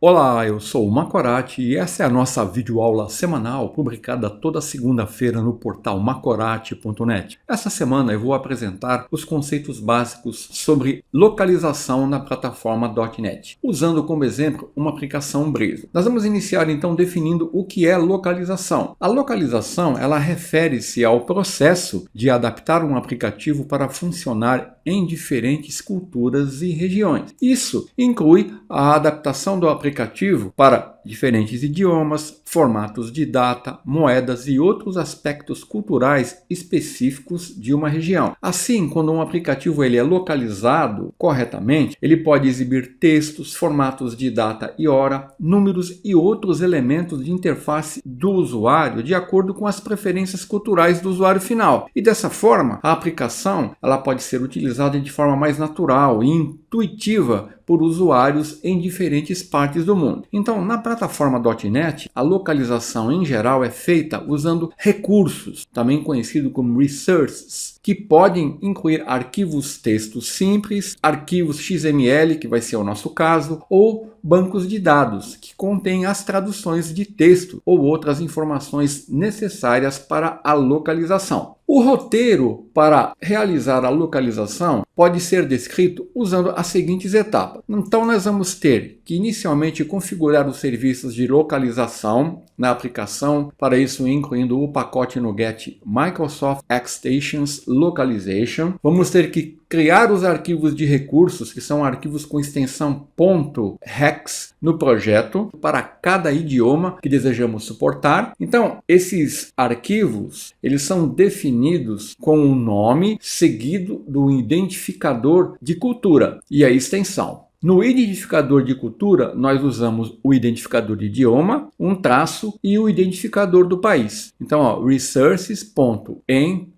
Olá, eu sou o Macorati e essa é a nossa videoaula semanal publicada toda segunda-feira no portal macorati.net. Essa semana eu vou apresentar os conceitos básicos sobre localização na plataforma .NET, usando como exemplo uma aplicação Blazor. Nós vamos iniciar então definindo o que é localização. A localização ela refere-se ao processo de adaptar um aplicativo para funcionar em diferentes culturas e regiões. Isso inclui a adaptação do aplicativo para diferentes idiomas, formatos de data, moedas e outros aspectos culturais específicos de uma região. Assim, quando um aplicativo ele é localizado corretamente, ele pode exibir textos, formatos de data e hora, números e outros elementos de interface do usuário de acordo com as preferências culturais do usuário final. E dessa forma, a aplicação ela pode ser utilizada de forma mais natural e intuitiva por usuários em diferentes partes do mundo. Então, na plataforma .NET, a localização em geral é feita usando recursos, também conhecido como resources, que podem incluir arquivos textos simples, arquivos XML, que vai ser o nosso caso, ou bancos de dados, que contêm as traduções de texto ou outras informações necessárias para a localização. O roteiro para realizar a localização pode ser descrito usando as seguintes etapas. Então, nós vamos ter que inicialmente configurar os serviços de localização na aplicação, para isso incluindo o pacote NuGet Microsoft Extensions Localization. Vamos ter que criar os arquivos de recursos, que são arquivos com extensão .hex no projeto, para cada idioma que desejamos suportar. Então, esses arquivos, eles são definidos com um nome seguido do identificador de cultura e a extensão. No identificador de cultura, nós usamos o identificador de idioma, um traço e o identificador do país. Então, resources.em-s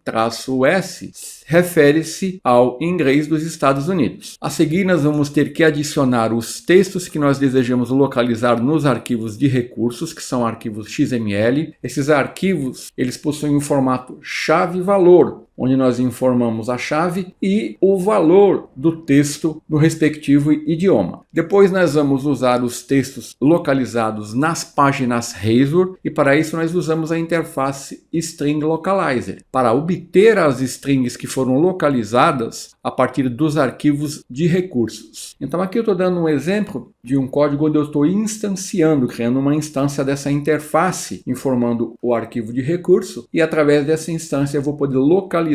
refere-se ao inglês dos Estados Unidos. A seguir, nós vamos ter que adicionar os textos que nós desejamos localizar nos arquivos de recursos, que são arquivos XML. Esses arquivos, eles possuem o formato chave-valor, onde nós informamos a chave e o valor do texto do respectivo idioma. Depois nós vamos usar os textos localizados nas páginas Razor e para isso nós usamos a interface String Localizer para obter as strings que foram localizadas a partir dos arquivos de recursos. Então aqui eu estou dando um exemplo de um código onde eu estou instanciando, criando uma instância dessa interface, informando o arquivo de recurso e através dessa instância eu vou poder localizar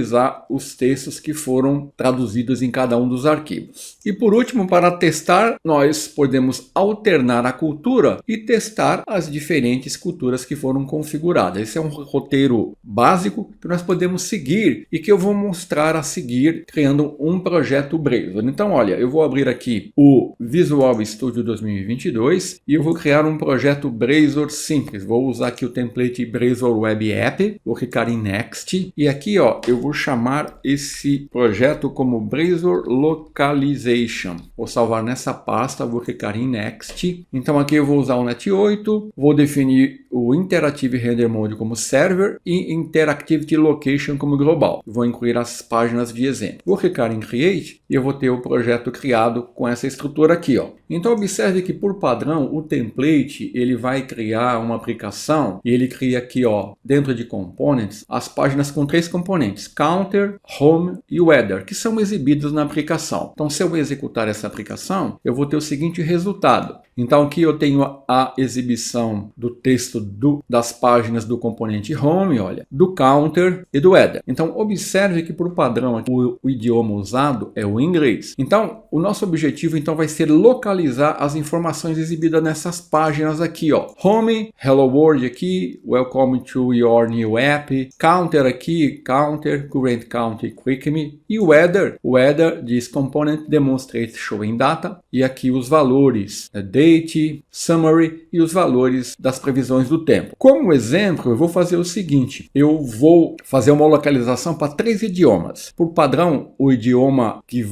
os textos que foram traduzidos em cada um dos arquivos. E por último, para testar, nós podemos alternar a cultura e testar as diferentes culturas que foram configuradas. Esse é um roteiro básico que nós podemos seguir e que eu vou mostrar a seguir criando um projeto Blazor. Então, olha, eu vou abrir aqui o Visual Studio 2022 e eu vou criar um projeto Blazor simples. Vou usar aqui o template Blazor Web App, vou clicar em Next e aqui, ó, eu vou chamar esse projeto como Blazor Localization. Vou salvar nessa pasta, vou clicar em Next. Então aqui eu vou usar o Net8, vou definir o Interactive Render Mode como Server e Interactivity Location como Global. Vou incluir as páginas de exemplo. Vou clicar em Create e eu vou ter o projeto criado com essa estrutura aqui, ó. Então observe que por padrão o template ele vai criar uma aplicação e ele cria aqui, ó, dentro de Components, as páginas com três componentes, Counter, Home e Weather, que são exibidos na aplicação. Então se eu executar essa aplicação, eu vou ter o seguinte resultado. Então aqui eu tenho a exibição do texto das páginas do componente Home, olha, do Counter e do Weather. Então observe que por padrão aqui, o idioma usado é o inglês. Então o nosso objetivo então vai ser localizar as informações exibidas nessas páginas aqui, ó. Home, Hello World aqui, Welcome to your new app, Counter aqui, Counter, Current Count e Quick Me, e Weather, Weather diz Component Demonstrate Showing Data, e aqui os valores, Date, Summary e os valores das previsões do tempo. Como exemplo, eu vou fazer o seguinte, eu vou fazer uma localização para 3 idiomas. Por padrão, o idioma que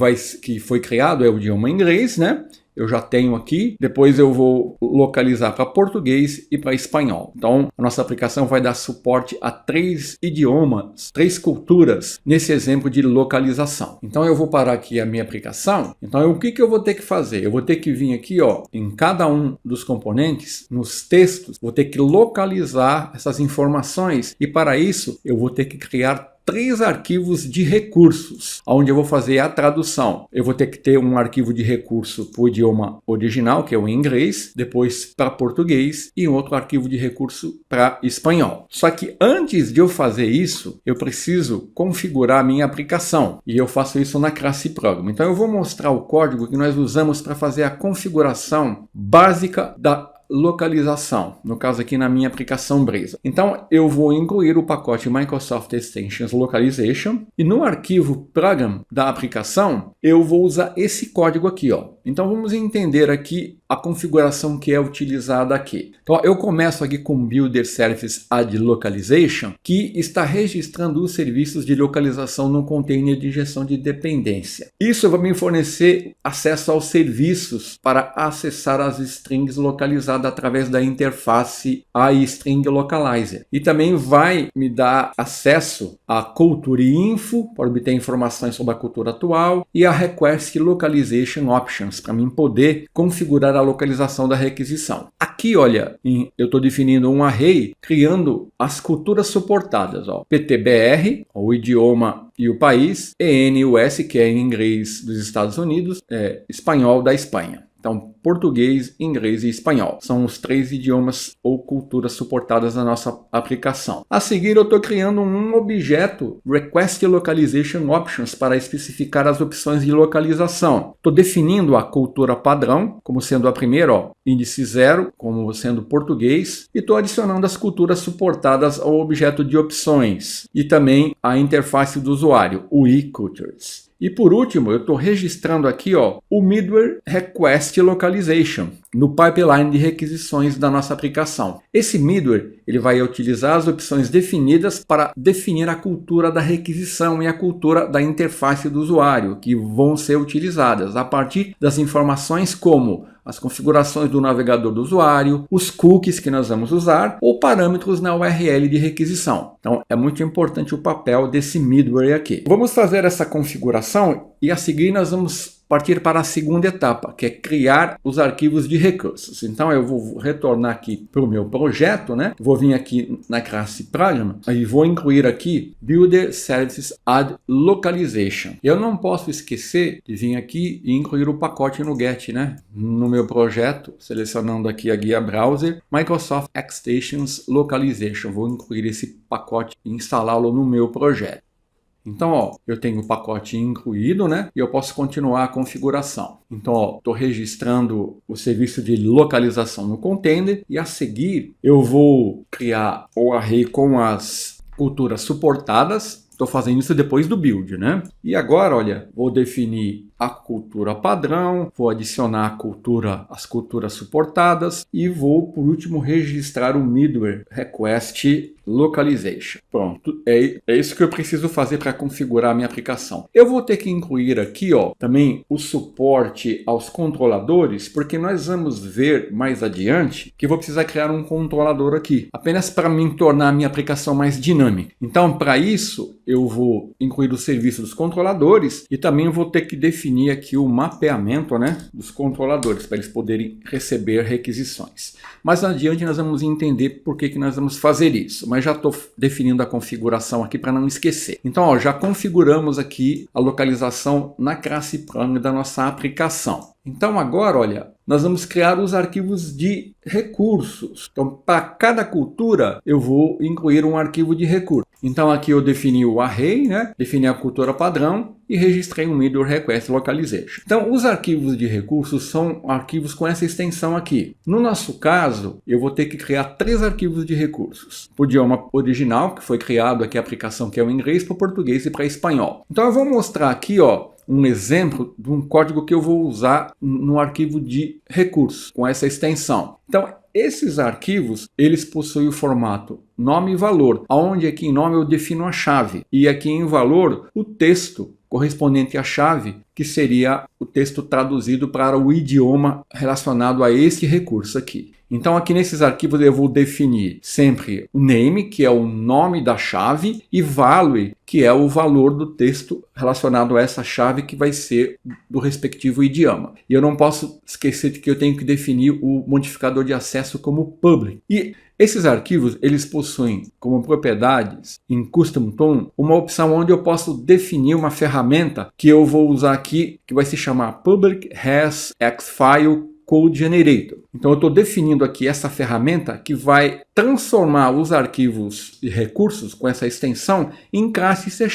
foi criado é o idioma inglês, né? eu já tenho aqui, depois eu vou localizar para português e para espanhol. Então, a nossa aplicação vai dar suporte a 3 idiomas, 3 culturas, nesse exemplo de localização. Então, eu vou parar aqui a minha aplicação. Então, o que eu vou ter que fazer? Eu vou ter que vir aqui, ó, em cada um dos componentes, nos textos, vou ter que localizar essas informações e, para isso, eu vou ter que criar 3 arquivos de recursos, onde eu vou fazer a tradução. Eu vou ter que ter um arquivo de recurso para o idioma original, que é o inglês, depois para português e outro arquivo de recurso para espanhol. Só que antes de eu fazer isso, eu preciso configurar a minha aplicação, e eu faço isso na classe Program. Então eu vou mostrar o código que nós usamos para fazer a configuração básica da localização, no caso aqui na minha aplicação Brisa. Então eu vou incluir o pacote Microsoft Extensions Localization e no arquivo Program da aplicação eu vou usar esse código aqui, ó. Então vamos entender aqui a configuração que é utilizada aqui. Então eu começo aqui com Builder Service Add Localization, que está registrando os serviços de localização no container de injeção de dependência. Isso vai me fornecer acesso aos serviços para acessar as strings localizadas através da interface iString Localizer. E também vai me dar acesso a Culture Info, para obter informações sobre a cultura atual, e a Request Localization Options, para mim poder configurar a localização da requisição. Aqui, olha, eu estou definindo um array, criando as culturas suportadas, ó, PTBR, o idioma e o país, ENUS, que é em inglês dos Estados Unidos, espanhol da Espanha. Então, português, inglês e espanhol são os 3 idiomas ou culturas suportadas na nossa aplicação. A seguir, eu estou criando um objeto Request Localization Options para especificar as opções de localização. Estou definindo a cultura padrão, como sendo a primeira, ó, índice 0, como sendo português, e estou adicionando as culturas suportadas ao objeto de opções e também a interface do usuário, o eCultures. E por último, eu estou registrando aqui, ó, o Middleware Request Localization no pipeline de requisições da nossa aplicação. Esse middleware ele vai utilizar as opções definidas para definir a cultura da requisição e a cultura da interface do usuário, que vão ser utilizadas a partir das informações como as configurações do navegador do usuário, os cookies que nós vamos usar ou parâmetros na URL de requisição. Então é muito importante o papel desse middleware aqui. Vamos fazer essa configuração e a seguir nós vamos partir para a segunda etapa, que é criar os arquivos de recursos. Então eu vou retornar aqui para o meu projeto, né? Vou vir aqui na classe Program e vou incluir aqui Builder Services Add Localization. Eu não posso esquecer de vir aqui e incluir o pacote no Get, né? No meu projeto, selecionando aqui a guia Browser, Microsoft Extensions Localization. Vou incluir esse pacote e instalá-lo no meu projeto. Então, ó, eu tenho o pacote incluído, né? E eu posso continuar a configuração. Então, ó, estou registrando o serviço de localização no container e a seguir eu vou criar o array com as culturas suportadas. Estou fazendo isso depois do build, né? E agora, olha, vou definir a cultura padrão, vou adicionar as culturas suportadas e vou, por último, registrar o middleware Request Localization. Pronto, é isso que eu preciso fazer para configurar a minha aplicação. Eu vou ter que incluir aqui, ó, também o suporte aos controladores, porque nós vamos ver mais adiante que vou precisar criar um controlador aqui, apenas para me tornar a minha aplicação mais dinâmica. Então, para isso, eu vou incluir o serviço dos controladores e também vou ter que definir aqui o mapeamento, né, dos controladores, para eles poderem receber requisições. Mais adiante nós vamos entender por que nós vamos fazer isso, mas já estou definindo a configuração aqui para não esquecer. Então, ó, já configuramos aqui a localização na classe Program da nossa aplicação. Então agora, olha, nós vamos criar os arquivos de recursos. Então, para cada cultura, eu vou incluir um arquivo de recurso. Então aqui eu defini o array, né? Defini a cultura padrão e registrei um middleware Request Localization. Então, os arquivos de recursos são arquivos com essa extensão aqui. No nosso caso, eu vou ter que criar 3 arquivos de recursos. O idioma original, que foi criado aqui a aplicação, que é o inglês, para o português e para espanhol. Então eu vou mostrar aqui, ó, um exemplo de um código que eu vou usar no arquivo de recursos, com essa extensão. Então, esses arquivos, eles possuem o formato nome e valor, onde aqui em nome eu defino a chave, e aqui em valor o texto correspondente à chave, que seria o texto traduzido para o idioma relacionado a este recurso aqui. Então aqui nesses arquivos eu vou definir sempre o name, que é o nome da chave, e value, que é o valor do texto relacionado a essa chave, que vai ser do respectivo idioma. E eu não posso esquecer de que eu tenho que definir o modificador de acesso como public. E esses arquivos, eles possuem como propriedades em Custom Tone uma opção onde eu posso definir uma ferramenta que eu vou usar aqui, que vai se chamar Public Has Xfile Code Generator. Então eu estou definindo aqui essa ferramenta que vai transformar os arquivos e recursos com essa extensão em classes C#,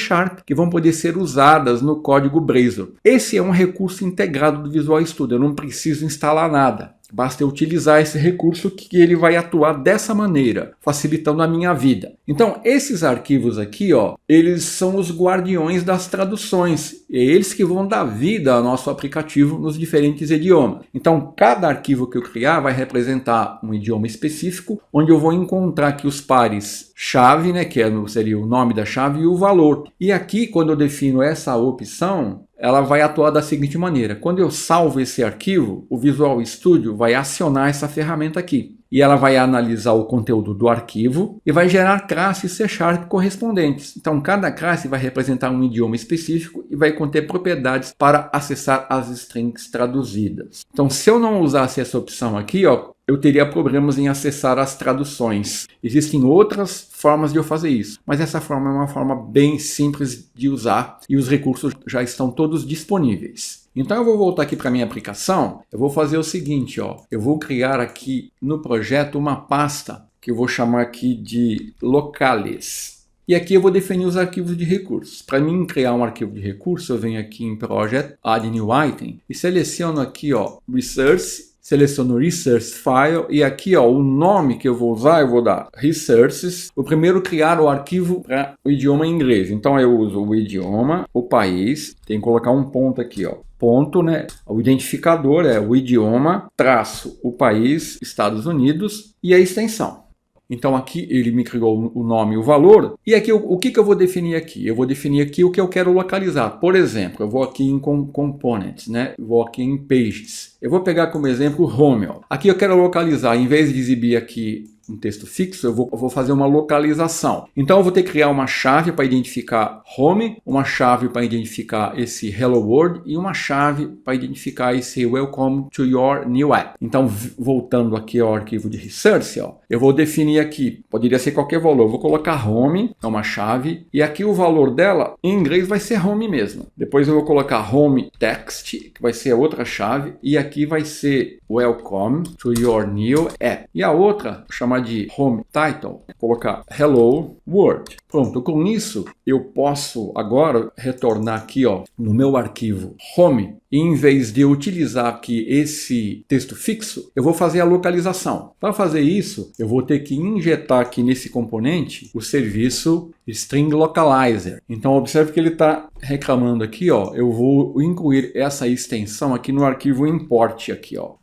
que vão poder ser usadas no código Blazor. Esse é um recurso integrado do Visual Studio, eu não preciso instalar nada. Basta eu utilizar esse recurso que ele vai atuar dessa maneira, facilitando a minha vida. Então, esses arquivos aqui, ó, eles são os guardiões das traduções. É eles que vão dar vida ao nosso aplicativo nos diferentes idiomas. Então, cada arquivo que eu criar vai representar um idioma específico, onde eu vou encontrar aqui os pares chave, né, que seria o nome da chave e o valor. E aqui, quando eu defino essa opção, ela vai atuar da seguinte maneira. Quando eu salvo esse arquivo, o Visual Studio vai acionar essa ferramenta aqui. E ela vai analisar o conteúdo do arquivo e vai gerar classes C# correspondentes. Então, cada classe vai representar um idioma específico e vai conter propriedades para acessar as strings traduzidas. Então, se eu não usasse essa opção aqui, ó, eu teria problemas em acessar as traduções. Existem outras formas de eu fazer isso, mas essa forma é uma forma bem simples de usar e os recursos já estão todos disponíveis. Então eu vou voltar aqui para a minha aplicação, eu vou fazer o seguinte, ó, eu vou criar aqui no projeto uma pasta que eu vou chamar aqui de locales. E aqui eu vou definir os arquivos de recursos. Para mim criar um arquivo de recurso, eu venho aqui em Project, Add New Item e seleciono aqui, ó, Resource. Seleciono Resource File e aqui, ó, o nome que eu vou usar, eu vou dar Resources. O primeiro criar o arquivo para o idioma inglês. Então eu uso o idioma, o país, tem que colocar um ponto aqui, ó. Ponto, né? O identificador é o idioma, traço, o país, Estados Unidos e a extensão. Então aqui ele me criou o nome e o valor. E aqui o que eu vou definir aqui? Eu vou definir aqui o que eu quero localizar. Por exemplo, eu vou aqui em Components, né? Vou aqui em Pages. Eu vou pegar como exemplo Home. Ó. Aqui eu quero localizar, em vez de exibir aqui um texto fixo, eu vou fazer uma localização. Então eu vou ter que criar uma chave para identificar Home, uma chave para identificar esse Hello World e uma chave para identificar esse Welcome to your new app. Então, voltando aqui ao arquivo de Resource, ó, eu vou definir aqui, poderia ser qualquer valor, eu vou colocar Home, é uma chave, e aqui o valor dela, em inglês, vai ser Home mesmo. Depois eu vou colocar Home Text, que vai ser a outra chave, e aqui vai ser Welcome to your new app. E a outra, vou chamar de Home Title, colocar Hello World. Pronto, com isso eu posso agora retornar aqui, ó, no meu arquivo Home, e em vez de eu utilizar aqui esse texto fixo, eu vou fazer a localização. Para fazer isso, eu vou ter que injetar aqui nesse componente o serviço String Localizer. Então observe que ele está reclamando aqui, ó, eu vou incluir essa extensão aqui no arquivo import aqui, ó.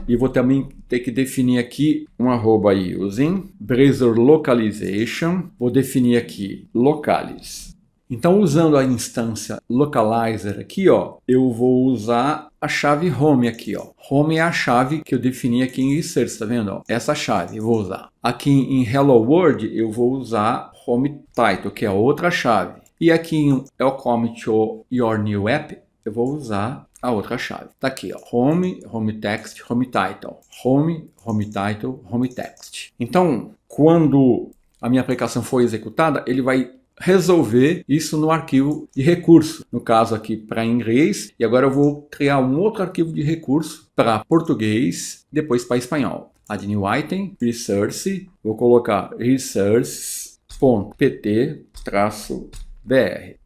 E vou também ter que definir aqui um arroba using Blazor Localization. Vou definir aqui locales. Então, usando a instância localizer aqui, ó, eu vou usar a chave home aqui, ó. Home é a chave que eu defini aqui em research, tá vendo? Ó? Essa chave eu vou usar. Aqui em Hello World eu vou usar home title, que é outra chave. E aqui em Welcome to your new app eu vou usar a outra chave. Tá aqui, ó. Home, home text, home title. Home, home title, home text. Então, quando a minha aplicação for executada, ele vai resolver isso no arquivo de recurso. No caso aqui para inglês. E agora eu vou criar um outro arquivo de recurso para português, depois para espanhol. Add new item, resource. Vou colocar resource.pt-br.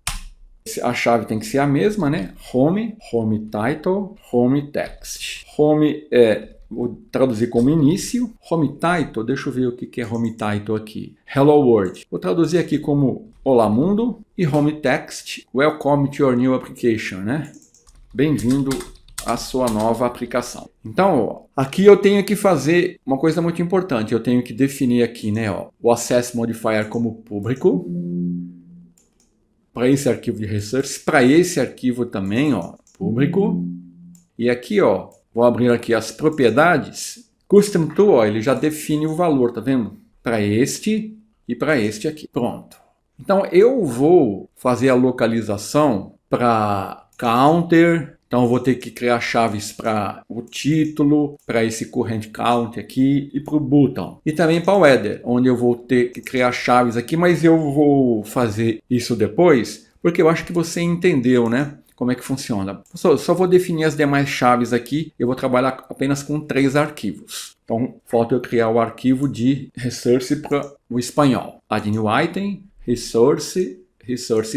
A chave tem que ser a mesma, né? Home, home title, home text. Home vou traduzir como início. Home title, deixa eu ver o que é home title aqui. Hello World. Vou traduzir aqui como Olá Mundo. E home text, Welcome to your new application, né? Bem-vindo à sua nova aplicação. Então, ó, aqui eu tenho que fazer uma coisa muito importante. Eu tenho que definir aqui, né, ó, o access modifier como público. para esse arquivo de resource, para esse arquivo também, ó, público. E aqui, ó, vou abrir aqui as propriedades. Custom to, ó, ele já define o valor, tá vendo? Para este e para este aqui. Pronto. Então eu vou fazer a localização para counter. Então eu vou ter que criar chaves para o título, para esse current count aqui e para o button. E também para o header, onde eu vou ter que criar chaves aqui, mas eu vou fazer isso depois, porque eu acho que você entendeu, né? Como é que funciona. Só vou definir as demais chaves aqui. Eu vou trabalhar apenas com 3 arquivos. Então, falta eu criar o arquivo de resource para o espanhol. Add new item, resource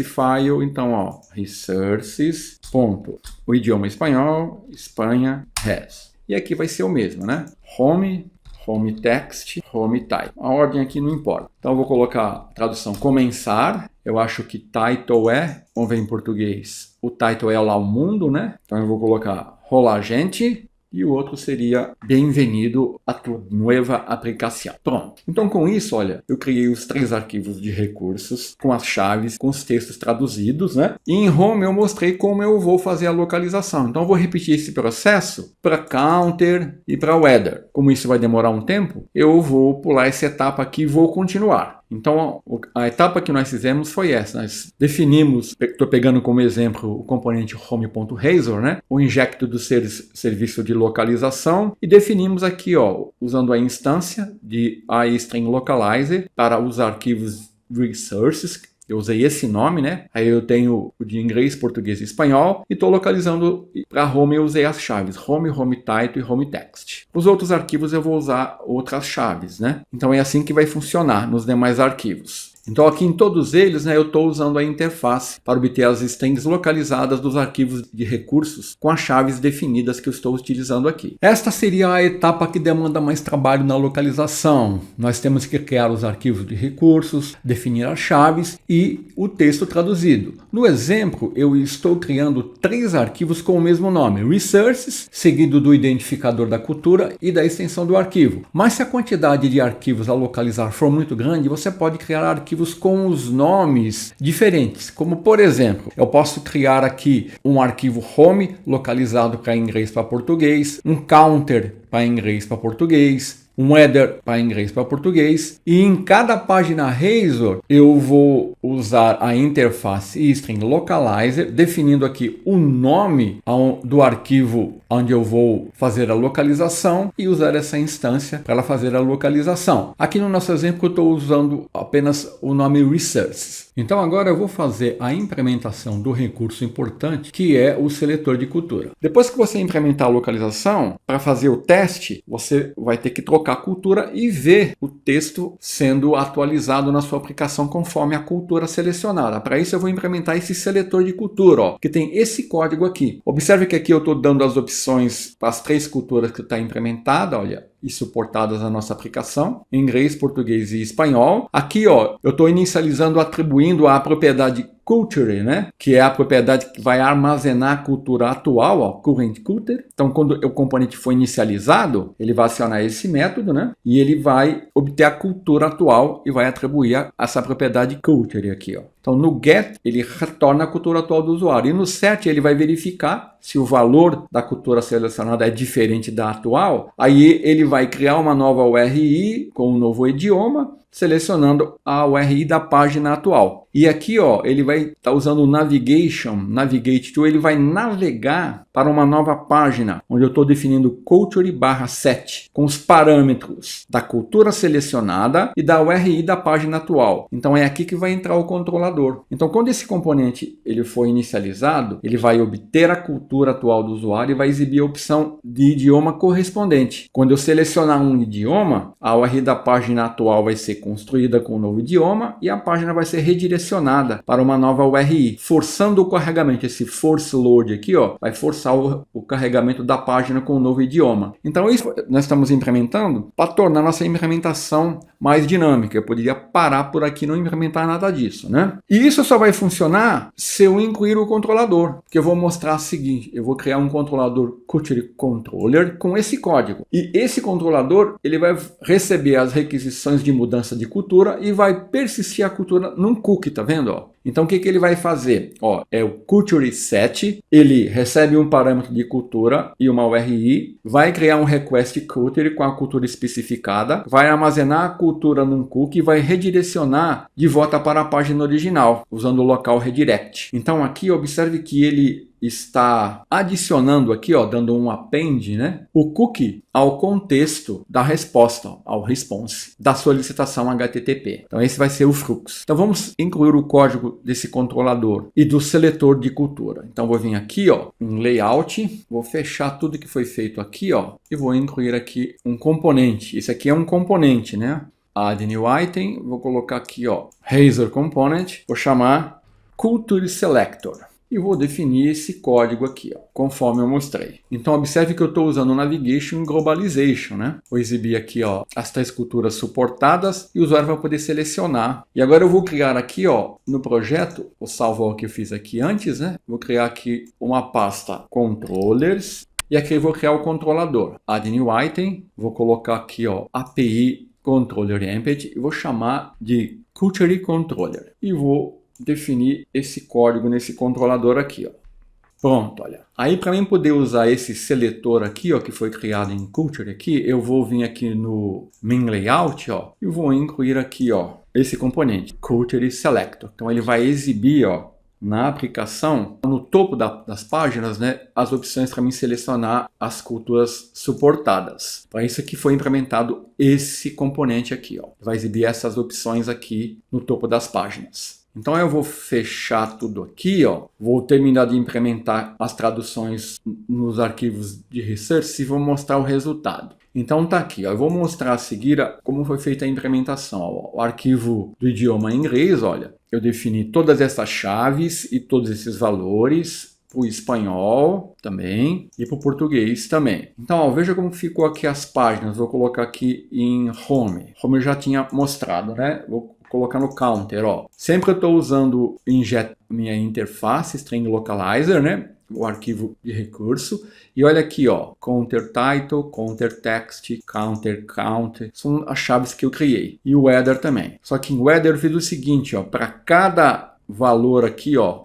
file. Então, ó, resources, ponto. O idioma espanhol, Espanha, res. E aqui vai ser o mesmo, né? Home text, home type. A ordem aqui não importa. Então eu vou colocar a tradução começar. Eu acho que title vamos ver em português. O title é lá o mundo, né? Então eu vou colocar Olá gente. E o outro seria Bem-vindo a tu nova aplicação. Pronto. Então com isso, olha, eu criei os 3 arquivos de recursos com as chaves, com os textos traduzidos, né? E em Home eu mostrei como eu vou fazer a localização. Então eu vou repetir esse processo para counter e para weather. Como isso vai demorar um tempo, eu vou pular essa etapa aqui e vou continuar. Então, a etapa que nós fizemos foi essa. Nós definimos, estou pegando como exemplo o componente home.razor, né? O injecto do serviço de localização e definimos aqui, ó, usando a instância de iString Localizer para os arquivos resources. Eu usei esse nome, né? Aí eu tenho o de inglês, português e espanhol. E estou localizando para home, eu usei as chaves home title e home text. Os outros arquivos eu vou usar outras chaves, né? Então é assim que vai funcionar nos demais arquivos. Então aqui em todos eles, né, eu estou usando a interface para obter as strings localizadas dos arquivos de recursos com as chaves definidas que eu estou utilizando aqui. Esta seria a etapa que demanda mais trabalho na localização. Nós temos que criar os arquivos de recursos, definir as chaves e o texto traduzido. No exemplo, eu estou criando 3 arquivos com o mesmo nome, resources, seguido do identificador da cultura e da extensão do arquivo. Mas se a quantidade de arquivos a localizar for muito grande, você pode criar arquivos com os nomes diferentes, como por exemplo, eu posso criar aqui um arquivo home localizado para inglês para português, um counter para inglês para português, um header para inglês para português, e em cada página Razor eu vou usar a interface string localizer, definindo aqui o nome do arquivo onde eu vou fazer a localização e usar essa instância para ela fazer a localização. Aqui no nosso exemplo eu estou usando apenas o nome resources. Então agora eu vou fazer a implementação do recurso importante, que é o seletor de cultura. Depois que você implementar a localização, para fazer o teste, você vai ter que trocar a cultura e ver o texto sendo atualizado na sua aplicação conforme a cultura selecionada. Para isso eu vou implementar esse seletor de cultura, ó, que tem esse código aqui. Observe que aqui eu estou dando as opções para as 3 culturas que está implementada, olha, e suportadas na nossa aplicação, inglês, português e espanhol. Aqui, ó, eu estou inicializando, atribuindo a propriedade culture, né? Que é a propriedade que vai armazenar a cultura atual, ó, current culture. Então, quando o componente for inicializado, ele vai acionar esse método, né? E ele vai obter a cultura atual e vai atribuir essa propriedade culture aqui, ó. Então, no get, ele retorna a cultura atual do usuário. E no set, ele vai verificar se o valor da cultura selecionada é diferente da atual. Aí, ele vai criar uma nova URI com um novo idioma, selecionando a URI da página atual. E aqui, ó, ele vai estar usando o Navigate Tool, ele vai navegar para uma nova página, onde eu estou definindo culture/set, com os parâmetros da cultura selecionada e da URI da página atual. Então é aqui que vai entrar o controlador. Então quando esse componente ele for inicializado, ele vai obter a cultura atual do usuário e vai exibir a opção de idioma correspondente. Quando eu selecionar um idioma, a URI da página atual vai ser construída com o novo idioma e a página vai ser redirecionada para uma nova URI, forçando o carregamento. Esse force load aqui, ó, vai forçar o carregamento da página com o novo idioma. Então isso nós estamos implementando para tornar nossa implementação mais dinâmica. Eu poderia parar por aqui e não implementar nada disso, né? E isso só vai funcionar se eu incluir o controlador, que eu vou mostrar o seguinte: eu vou criar um controlador Culture Controller com esse código. E esse controlador ele vai receber as requisições de mudança de cultura e vai persistir a cultura num cookie, tá vendo? Ó? Então o que ele vai fazer? Ó, é o culture set, ele recebe um parâmetro de cultura e uma URI, vai criar um request culture com a cultura especificada, vai armazenar a cultura num cookie e vai redirecionar de volta para a página original, usando o local redirect. Então aqui observe que ele está adicionando aqui, ó, dando um append, né, o cookie ao contexto da resposta, ao response, da solicitação HTTP. Então esse vai ser o fluxo. Então vamos incluir o código desse controlador e do seletor de cultura. Então vou vir aqui, ó, em layout, vou fechar tudo que foi feito aqui, ó, e vou incluir aqui um componente. Esse aqui é um componente, né? Add new item, vou colocar aqui, ó, Razor component, vou chamar culture selector. E vou definir esse código aqui, ó, conforme eu mostrei. Então observe que eu estou usando o Navigation e Globalization, né? Vou exibir aqui, ó, as 3 culturas suportadas e o usuário vai poder selecionar. E agora eu vou criar aqui, ó, no projeto, vou salvar o que eu fiz aqui antes, né? Vou criar aqui uma pasta controllers e aqui eu vou criar o controlador. Add new item, vou colocar aqui, ó, API controller empty e vou chamar de culture controller. E vou definir esse código nesse controlador aqui, ó. Pronto, olha. Aí para mim poder usar esse seletor aqui, ó, que foi criado em Culture aqui, eu vou vir aqui no main layout, ó, e vou incluir aqui, ó, esse componente, Culture Selector. Então ele vai exibir, ó, na aplicação, no topo das páginas, né, as opções para mim selecionar as culturas suportadas. Para isso aqui foi implementado esse componente aqui, ó. Vai exibir essas opções aqui no topo das páginas. Então eu vou fechar tudo aqui, ó. Vou terminar de implementar as traduções nos arquivos de research e vou mostrar o resultado. Então tá aqui, ó. Eu vou mostrar a seguir como foi feita a implementação. Ó. O arquivo do idioma inglês, olha, eu defini todas essas chaves e todos esses valores para o espanhol também e para o português também. Então, ó, veja como ficou aqui as páginas. Vou colocar aqui em Home. Home eu já tinha mostrado, né? Vou colocar no counter, ó. Sempre eu estou usando injet minha interface string localizer, né? O arquivo de recurso. E olha aqui, ó, counter title, counter text, counter count, são as chaves que eu criei. E o header também. Só que em header eu fiz o seguinte, ó, para cada valor aqui, ó,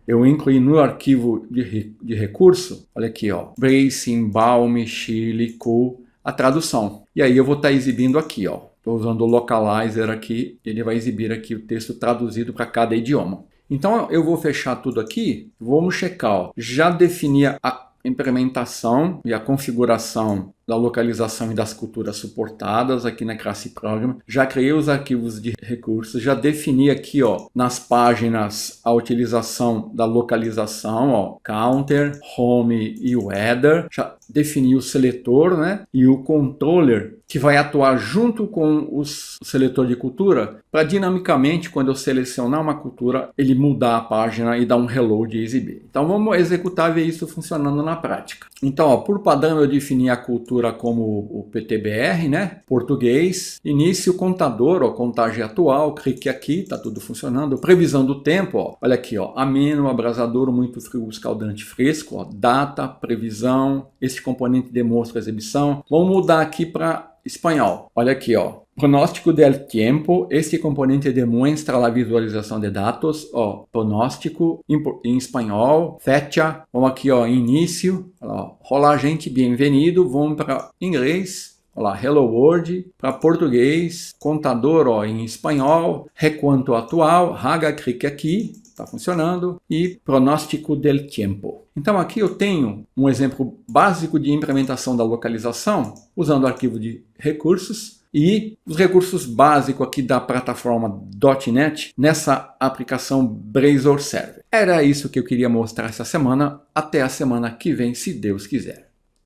eu incluí no arquivo de recurso, olha aqui, ó, bracing, balm, chile, cool, a tradução. E aí eu vou estar exibindo aqui, ó. Estou usando o localizer aqui, ele vai exibir aqui o texto traduzido para cada idioma. Então eu vou fechar tudo aqui, vamos checar, ó. Já defini a implementação e a configuração da localização e das culturas suportadas aqui na classe Program. Já criei os arquivos de recursos, já defini aqui, ó, nas páginas a utilização da localização, ó, counter, home e o header. Já defini o seletor, né, e o controller que vai atuar junto com o seletor de cultura para dinamicamente, quando eu selecionar uma cultura, ele mudar a página e dar um reload e exibir. Então vamos executar e ver isso funcionando na prática. Então, ó, por padrão eu defini a cultura como o PTBR, né? Português, início, contador, ó, contagem atual, clique aqui, tá tudo funcionando. Previsão do tempo, ó, olha aqui, ó, ameno, abrasador, muito frio, escaldante, fresco, ó, data, previsão, esse componente demonstra a exibição. Vamos mudar aqui para espanhol. Olha aqui, ó. Pronóstico del tiempo, este componente demonstra a visualização de dados, ó, pronóstico em espanhol, fecha, vamos aqui, ó, início, ó, olá gente, bem-vindo, vamos para inglês, olá, hello world, para português, contador, ó, em espanhol, requanto atual, raga, clique aqui, está funcionando, e pronóstico del tiempo. Então aqui eu tenho um exemplo básico de implementação da localização, usando o arquivo de recursos, e os recursos básicos aqui da plataforma .NET nessa aplicação Blazor Server. Era isso que eu queria mostrar essa semana. Até a semana que vem, se Deus quiser.